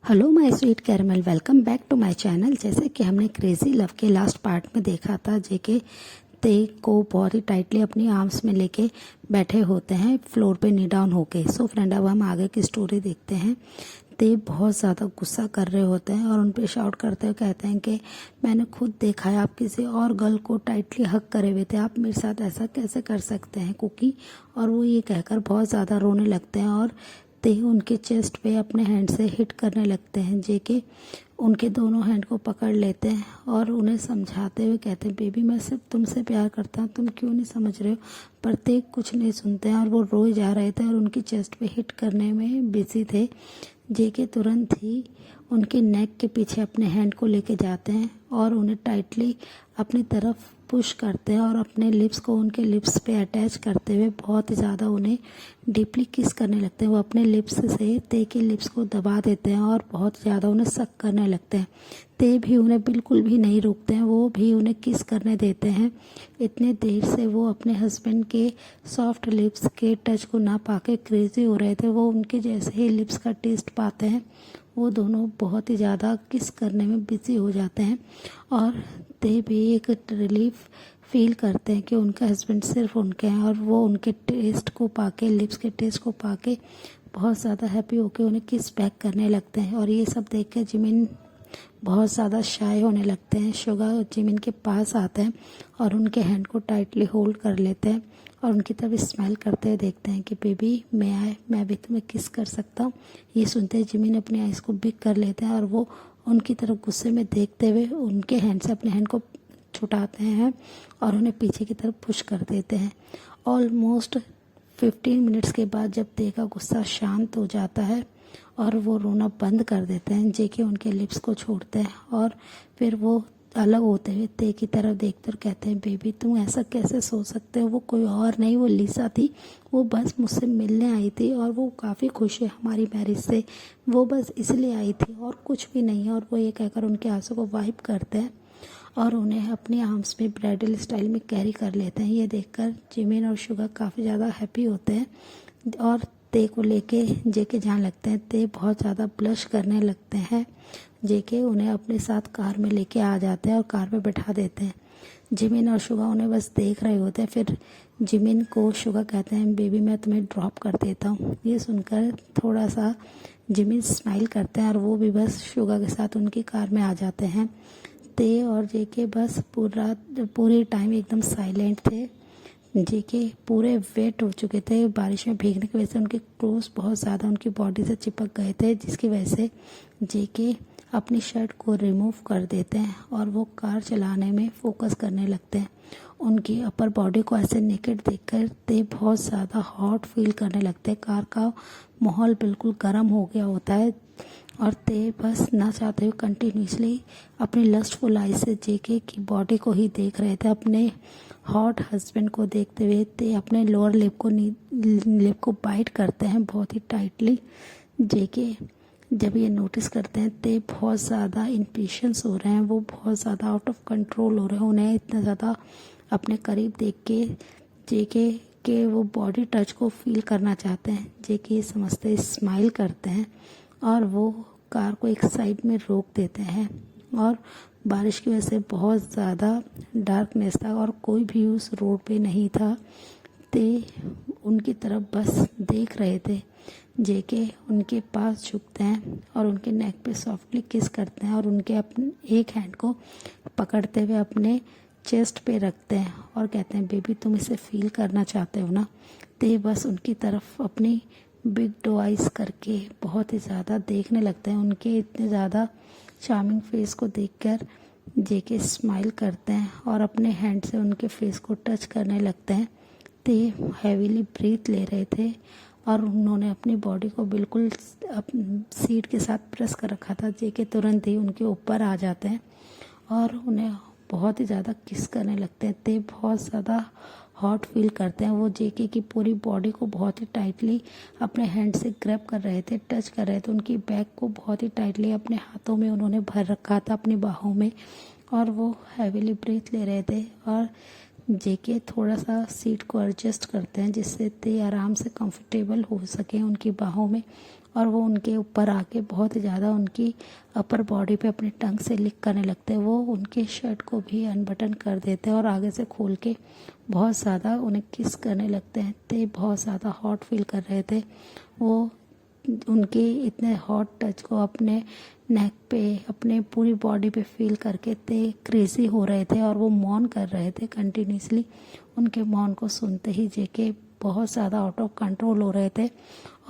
Hello my sweet caramel, welcome back to my channel. जैसे कि हमने क्रेजी लव के लास्ट पार्ट में देखा था, जेके ते को बहुत ही टाइटली अपनी आर्म्स में लेके बैठे होते हैं फ्लोर पे नी डाउन होके। सो फ्रेंड, अब हम आगे की स्टोरी देखते हैं। ते बहुत ज़्यादा गुस्सा कर रहे होते हैं और उन पे शाउट करते हुए कहते हैं कि मैंने खुद देखा है आप किसी और गर्ल को टाइटली हक करे हुए थे, आप मेरे साथ ऐसा कैसे कर सकते हैं कुकी। और वो ये कहकर बहुत ज़्यादा रोने लगते हैं और ते उनके चेस्ट पे अपने हैंड से हिट करने लगते हैं। जेके उनके दोनों हैंड को पकड़ लेते हैं और उन्हें समझाते हुए कहते हैं, बेबी मैं सिर्फ तुमसे प्यार करता हूँ, तुम क्यों नहीं समझ रहे हो। पर ते कुछ नहीं सुनते हैं और वो रोए जा रहे थे और उनकी चेस्ट पे हिट करने में बिजी थे। जेके तुरंत ही उनके नेक के पीछे अपने हैंड को लेके जाते हैं और उन्हें टाइटली अपनी तरफ पुश करते हैं और अपने लिप्स को उनके लिप्स पे अटैच करते हुए बहुत ही ज़्यादा उन्हें डीपली किस करने लगते हैं। वो अपने लिप्स से ते के लिप्स को दबा देते हैं और बहुत ज़्यादा उन्हें सक करने लगते हैं। ते भी उन्हें बिल्कुल भी नहीं रोकते हैं, वो भी उन्हें किस करने देते हैं। इतने देर से वो अपने हस्बैंड के सॉफ्ट लिप्स के टच को ना पाके क्रेजी हो रहे थे। वो उनके जैसे ही लिप्स का टेस्ट पाते हैं वो दोनों बहुत ही ज़्यादा किस करने में बिजी हो जाते हैं और ते भी एक रिलीफ फील करते हैं कि उनका हस्बैंड सिर्फ उनके हैं और वो उनके टेस्ट को पाके, लिप्स के टेस्ट को पाके बहुत ज़्यादा हैप्पी होके उन्हें किस बैक करने लगते हैं। और ये सब देख के जिमिन बहुत ज़्यादा शाय होने लगते हैं। शुगा जिमिन के पास आते हैं और उनके हैंड को टाइटली होल्ड कर लेते हैं और उनकी तरफ स्माइल करते हुए देखते हैं कि बेबी मैं भी तुम्हें किस कर सकता हूँ। ये सुनते ही जिमिन अपनी आइज़ को बिग कर लेते हैं और वो उनकी तरफ गुस्से में देखते हुए उनके हैंड से अपने हैंड को छुटाते हैं और उन्हें पीछे की तरफ पुश कर देते हैं। ऑलमोस्ट 15 मिनट्स के बाद जब ते का गुस्सा शांत हो जाता है और वो रोना बंद कर देते हैं, जेके उनके लिप्स को छोड़ते हैं और फिर वो अलग होते हुए ते की तरफ देखते और कहते हैं, बेबी तुम ऐसा कैसे सोच सकते हो। वो कोई और नहीं, वो लिसा थी। वो बस मुझसे मिलने आई थी और वो काफ़ी खुश है हमारी मैरिज से। वो बस इसलिए आई थी और कुछ भी नहीं है। और वो ये कहकर उनके आंसू को वाइप करते हैं और उन्हें अपनी आर्म्स में ब्राइडल स्टाइल में कैरी कर लेते हैं। ये देखकर जिमिन और शुगा काफ़ी ज़्यादा हैप्पी होते हैं और ते को लेके जेके जाने लगते हैं। ते बहुत ज़्यादा ब्लश करने लगते हैं। जेके उन्हें अपने साथ कार में लेके आ जाते हैं और कार में बैठा देते हैं। जिमिन और शुगा उन्हें बस देख रहे होते हैं। फिर जिमिन को शुगा कहते हैं, बेबी मैं तुम्हें ड्रॉप कर देता हूँ। ये सुनकर थोड़ा सा जिमिन स्माइल करते हैं और वो भी बस शुगा के साथ उनकी कार में आ जाते हैं। ते और जेके बस पूरे टाइम एकदम साइलेंट थे। जेके पूरे वेट हो चुके थे, बारिश में भीगने की वजह से उनके क्लोथ्स बहुत ज़्यादा उनकी बॉडी से चिपक गए थे, जिसकी वजह से जेके अपनी शर्ट को रिमूव कर देते हैं और वो कार चलाने में फोकस करने लगते हैं। उनकी अपर बॉडी को ऐसे नेकेड देखकर ते बहुत ज़्यादा हॉट फील करने लगते हैं। कार का माहौल बिल्कुल गर्म हो गया होता है और ते बस ना चाहते हुए कंटिन्यूसली अपनी लस्टफुल आई से जेके की बॉडी को ही देख रहे थे। अपने हॉट हस्बैंड को देखते हुए ते अपने लोअर लिप को बाइट करते हैं बहुत ही टाइटली। जेके जब ये नोटिस करते हैं ते बहुत ज़्यादा इम्पेशंस हो रहे हैं, वो बहुत ज़्यादा आउट ऑफ कंट्रोल हो रहे हैं। उन्हें इतना ज़्यादा अपने करीब देख के जेके के वो बॉडी टच को फील करना चाहते हैं। जेके समझते स्माइल करते हैं और वो कार को एक साइड में रोक देते हैं और बारिश की वजह से बहुत ज़्यादा डार्कनेस था और कोई भी उस रोड पे नहीं था। ते उनकी तरफ बस देख रहे थे। जेके उनके पास झुकते हैं और उनके नेक पे सॉफ्टली किस करते हैं और उनके अपने एक हैंड को पकड़ते हुए अपने चेस्ट पे रखते हैं और कहते हैं, बेबी तुम इसे फील करना चाहते हो ना। ते बस उनकी तरफ अपनी बिग डो आइज करके बहुत ही ज़्यादा देखने लगते हैं। उनके इतने ज़्यादा चार्मिंग फेस को देखकर जेके स्माइल करते हैं और अपने हैंड से उनके फेस को टच करने लगते हैं। ते हैवीली ब्रीथ ले रहे थे और उन्होंने अपनी बॉडी को बिल्कुल सीट के साथ प्रेस कर रखा था। जेके तुरंत ही उनके ऊपर आ जाते हैं और उन्हें बहुत ही ज़्यादा किस करने लगते हैं। ते बहुत ज़्यादा हॉट फील करते हैं। वो जेके की पूरी बॉडी को बहुत ही टाइटली अपने हैंड से ग्रैब कर रहे थे, टच कर रहे थे। उनकी बैक को बहुत ही टाइटली अपने हाथों में उन्होंने भर रखा था, अपनी बाहों में, और वो हैवीली ब्रीथ ले रहे थे। और जेके थोड़ा सा सीट को एडजस्ट करते हैं जिससे ते आराम से कंफर्टेबल हो सके उनकी बाहों में और वो उनके ऊपर आके बहुत ही ज़्यादा उनकी अपर बॉडी पे अपनी टंग से लिक करने लगते हैं। वो उनके शर्ट को भी अनबटन कर देते हैं और आगे से खोल के बहुत ज़्यादा उन्हें किस करने लगते हैं। ते बहुत ज़्यादा हॉट फील कर रहे थे। वो उनके इतने हॉट टच को अपने नेक पे, अपने पूरी बॉडी पे फील करके ते क्रेजी हो रहे थे और वो मौन कर रहे थे कंटिन्यूसली। उनके मौन को सुनते ही जेके बहुत ज़्यादा आउट ऑफ कंट्रोल हो रहे थे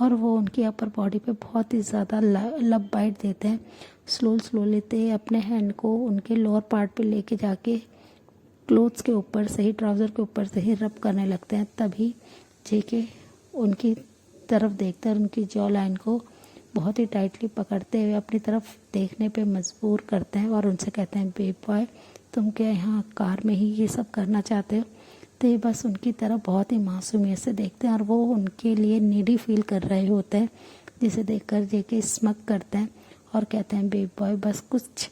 और वो उनकी अपर बॉडी पे बहुत ही ज़्यादा लब बाइट देते हैं। स्लोली ते अपने हैंड को उनके लोअर पार्ट पे लेके जाके क्लोथ्स के ऊपर से ही, ट्राउज़र के ऊपर से ही रब करने लगते हैं। तभी जेके उनकी तरफ देखकर उनकी जॉ लाइन को बहुत ही टाइटली पकड़ते हुए अपनी तरफ देखने पे मजबूर करते हैं और उनसे कहते हैं, बेब बॉय तुम क्या यहाँ कार में ही ये सब करना चाहते हो? तो ये बस उनकी तरफ बहुत ही मासूमियत से देखते हैं और वो उनके लिए नीडी फील कर रहे होते हैं, जिसे देखकर जेके स्मक करते हैं और कहते हैं, बेब बॉय बस कुछ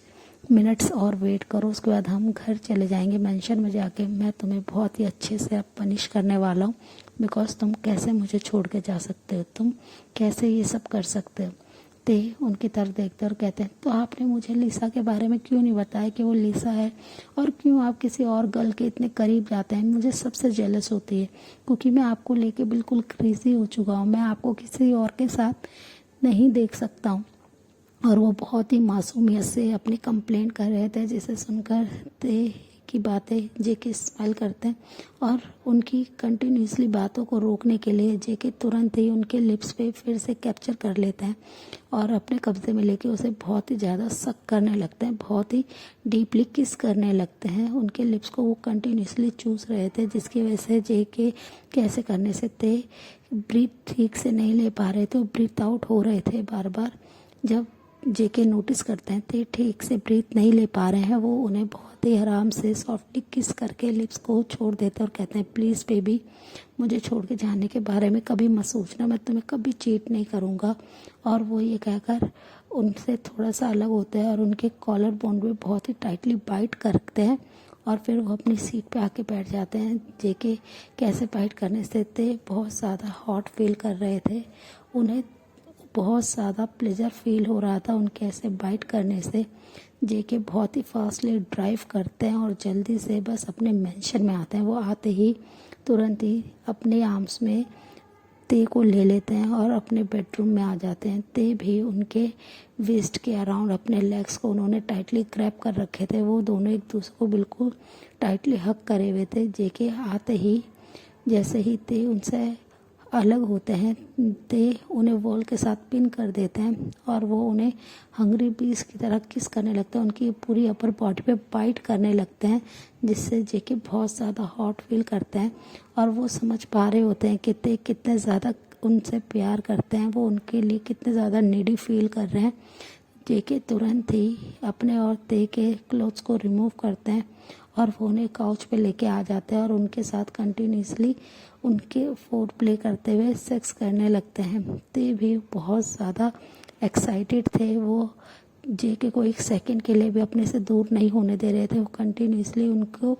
मिनट्स और वेट करो, उसके बाद हम घर चले जाएंगे। मेंशन में जाके मैं तुम्हें बहुत ही अच्छे से अब पनिश करने वाला हूँ, बिकॉज तुम कैसे मुझे छोड़ के जा सकते हो, तुम कैसे ये सब कर सकते हो? ते उनकी तरफ देखते और कहते हैं, तो आपने मुझे लिसा के बारे में क्यों नहीं बताया कि वो लिसा है, और क्यों आप किसी और गर्ल के इतने करीब जाते हैं? मुझे सबसे जेलस होती है क्योंकि मैं आपको लेके बिल्कुल क्रेजी हो चुका हूँ, मैं आपको किसी और के साथ नहीं देख सकता हूँ। और वो बहुत ही मासूमियत से अपनी कंप्लेंट कर रहे थे, जिसे सुनकर ते की बातें जेके स्माइल करते हैं और उनकी कंटिन्यूसली बातों को रोकने के लिए जेके तुरंत ही उनके लिप्स पे फिर से कैप्चर कर लेते हैं और अपने कब्जे में लेके उसे बहुत ही ज़्यादा सक करने लगते हैं, बहुत ही डीपली किस करने लगते हैं। उनके लिप्स को वो कंटिन्यूसली चूस रहे थे, जिसकी वजह से जेके कैसे करने से ते ब्रीथ ठीक से नहीं ले पा रहे थे, ब्रीथ आउट हो रहे थे बार बार। जब जेके नोटिस करते हैं तो ठीक से ब्रीथ नहीं ले पा रहे हैं, वो उन्हें बहुत ही आराम से सॉफ्टली किस करके लिप्स को छोड़ देते हैं और कहते हैं, प्लीज़ बेबी मुझे छोड़ के जाने के बारे में कभी मत सोचना, मैं तुम्हें कभी चीट नहीं करूँगा। और वो ये कहकर उनसे थोड़ा सा अलग होते हैं और उनके कॉलर बोन भी बहुत ही टाइटली बाइट करते हैं और फिर वो अपनी सीट पे आके बैठ जाते हैं। जेके कैसे बाइट करने से थे बहुत ज़्यादा हॉट फील कर रहे थे, उन्हें बहुत ज़्यादा प्लेजर फील हो रहा था उनके ऐसे बाइट करने से। जेके बहुत ही फास्टली ड्राइव करते हैं और जल्दी से बस अपने मेंशन में आते हैं। वो आते ही तुरंत ही अपने आर्म्स में ते को ले लेते हैं और अपने बेडरूम में आ जाते हैं। ते भी उनके वेस्ट के अराउंड अपने लेग्स को उन्होंने टाइटली ग्रैब कर रखे थे, वो दोनों एक दूसरे को बिल्कुल टाइटली हग करे हुए थे। जेके आते ही जैसे ही ते उनसे अलग होते हैं, ते उन्हें वॉल के साथ पिन कर देते हैं और वो उन्हें हंग्री बीस की तरह किस करने लगते हैं, उनकी पूरी अपर बॉडी पे बाइट करने लगते हैं, जिससे जेके बहुत ज़्यादा हॉट फील करते हैं और वो समझ पा रहे होते हैं कि ते कितने ज़्यादा उनसे प्यार करते हैं, वो उनके लिए कितने ज़्यादा नीडी फील कर रहे हैं। जेके तुरंत ही अपने और ते के क्लोथ्स को रिमूव करते हैं और वो उन्हें काउच पे लेके आ जाते हैं और उनके साथ कंटिन्यूसली उनके फोर प्ले करते हुए सेक्स करने लगते हैं। ते भी बहुत ज़्यादा एक्साइटेड थे, वो जेके को एक सेकंड के लिए भी अपने से दूर नहीं होने दे रहे थे। वो कंटिन्यूसली उनको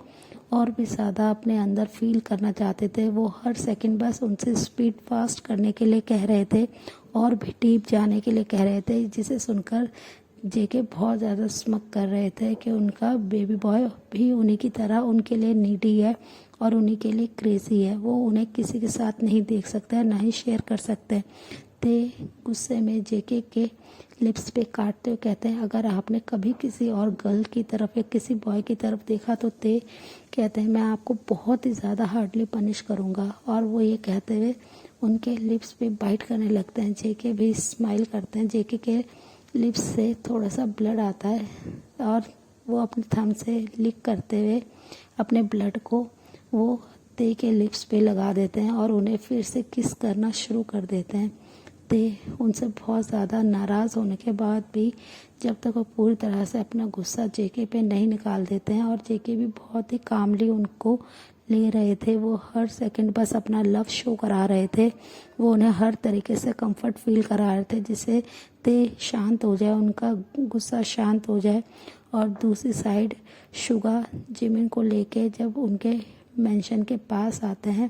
और भी ज़्यादा अपने अंदर फील करना चाहते थे। वो हर सेकंड बस उनसे स्पीड फास्ट करने के लिए कह रहे थे और भी डीप जाने के लिए कह रहे थे, जिसे सुनकर जेके बहुत ज़्यादा स्मक कर रहे थे कि उनका बेबी बॉय भी उन्हीं की तरह उनके लिए नीडी है और उन्हीं के लिए क्रेजी है। वो उन्हें किसी के साथ नहीं देख सकते, ना ही शेयर कर सकते। ते गुस्से में जेके के लिप्स पे काटते हुए कहते हैं, अगर आपने कभी किसी और गर्ल की तरफ या किसी बॉय की तरफ देखा तो ते कहते हैं, मैं आपको बहुत ही ज़्यादा हार्डली पनिश करूँगा। और वो ये कहते हुए उनके लिप्स पे बाइट करने लगते हैं। जेके भी स्माइल करते हैं। जेके के लिप्स से थोड़ा सा ब्लड आता है और वो अपने थंब से लिक करते हुए अपने ब्लड को वो ते के लिप्स पे लगा देते हैं और उन्हें फिर से किस करना शुरू कर देते हैं। ते उनसे बहुत ज़्यादा नाराज़ होने के बाद भी जब तक वो पूरी तरह से अपना गुस्सा जेके पे नहीं निकाल देते हैं, और जेके भी बहुत ही कामली उनको ले रहे थे। वो हर सेकंड बस अपना लव शो करा रहे थे, वो उन्हें हर तरीके से कंफर्ट फील करा रहे थे, जिससे ते शांत हो जाए, उनका गुस्सा शांत हो जाए। और दूसरी साइड शुगा जिमिन को लेके जब उनके मेंशन के पास आते हैं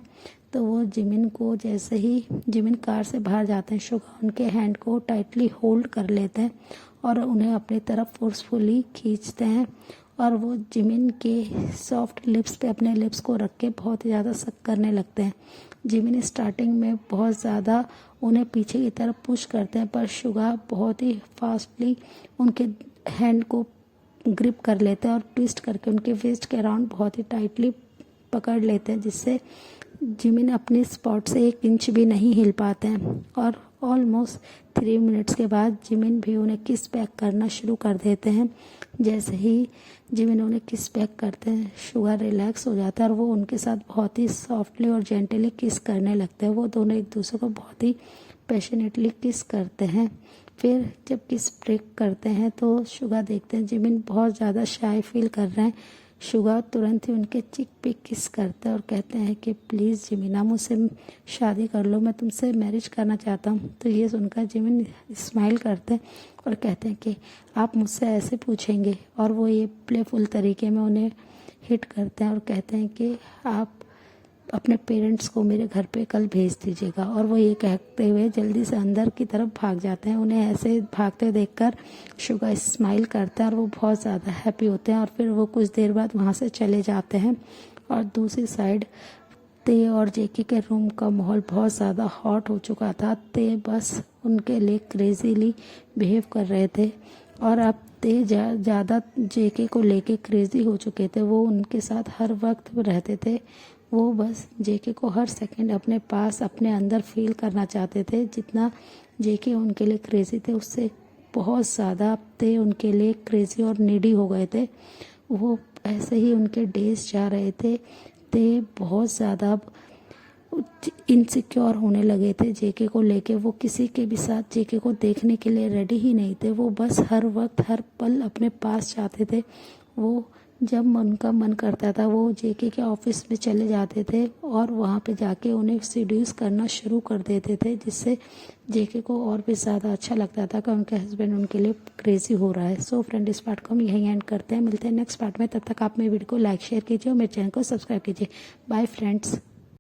तो वो जिमिन को जैसे ही जिमिन कार से बाहर जाते हैं, शुगा उनके हैंड को टाइटली होल्ड कर लेते हैं और उन्हें अपनी तरफ फोर्सफुली खींचते हैं और वो जिमिन के सॉफ्ट लिप्स पे अपने लिप्स को रख के बहुत ही ज़्यादा सक करने लगते हैं। जिमिन स्टार्टिंग में बहुत ज़्यादा उन्हें पीछे की तरफ पुश करते हैं, पर शुगा बहुत ही फास्टली उनके हैंड को ग्रिप कर लेते हैं और ट्विस्ट करके उनके वेस्ट के अराउंड बहुत ही टाइटली पकड़ लेते हैं, जिससे जिमिन अपने स्पॉट से 1 इंच भी नहीं हिल पाते हैं। और ऑलमोस्ट 3 मिनट्स के बाद जिमिन भी उन्हें किस बैक करना शुरू कर देते हैं। जैसे ही जिमिन उन्हें किस बैक करते हैं, शुगा रिलैक्स हो जाता है और वो उनके साथ बहुत ही सॉफ्टली और जेंटली किस करने लगते हैं। वो दोनों एक दूसरे को बहुत ही पैशनेटली किस करते हैं। फिर जब किस ब्रेक करते हैं तो शुगा देखते हैं जिमिन बहुत ज़्यादा शाय फील कर रहे हैं। शुगा तुरंत ही उनके चिक पे किस करते हैं और कहते हैं कि प्लीज़ जिमिना, मुझसे शादी कर लो, मैं तुमसे मैरिज करना चाहता हूँ। तो ये सुनकर जिमिन स्माइल करते हैं और कहते हैं कि आप मुझसे ऐसे पूछेंगे, और वो ये प्लेफुल तरीके में उन्हें हिट करते हैं और कहते हैं कि आप अपने पेरेंट्स को मेरे घर पे कल भेज दीजिएगा। और वो ये कहते हुए जल्दी से अंदर की तरफ भाग जाते हैं। उन्हें ऐसे भागते देखकर शुगा स्माइल करता है और वो बहुत ज़्यादा हैप्पी होते हैं और फिर वो कुछ देर बाद वहाँ से चले जाते हैं। और दूसरी साइड ते और जेकी के रूम का माहौल बहुत ज़्यादा हॉट हो चुका था। ते बस उनके लिए क्रेजीली बिहेव कर रहे थे और अब ते ज़्यादा जेके को लेके क्रेजी हो चुके थे। वो उनके साथ हर वक्त रहते थे। वो बस जेके को हर सेकंड अपने पास अपने अंदर फील करना चाहते थे। जितना जेके उनके लिए क्रेजी थे उससे बहुत ज़्यादा ते उनके लिए क्रेजी और नीडी हो गए थे। वो ऐसे ही उनके डेज जा रहे थे। ते बहुत ज़्यादा इनसिक्योर होने लगे थे जेके को लेके। वो किसी के भी साथ जेके को देखने के लिए रेडी ही नहीं थे। वो बस हर वक्त हर पल अपने पास चाहते थे। वो जब उनका मन करता था वो जेके के ऑफिस में चले जाते थे और वहाँ पे जाके उन्हें सीड्यूस करना शुरू कर देते थे, जिससे जेके को और भी ज़्यादा अच्छा लगता था कि उनके हस्बैंड उनके लिए क्रेजी हो रहा है। सो फ्रेंड, इस पार्ट को हम यहीं एंड करते हैं। मिलते हैं नेक्स्ट पार्ट में। तब तक आप मेरे वीडियो को लाइक शेयर कीजिए और मेरे चैनल को सब्सक्राइब कीजिए। Bye friends.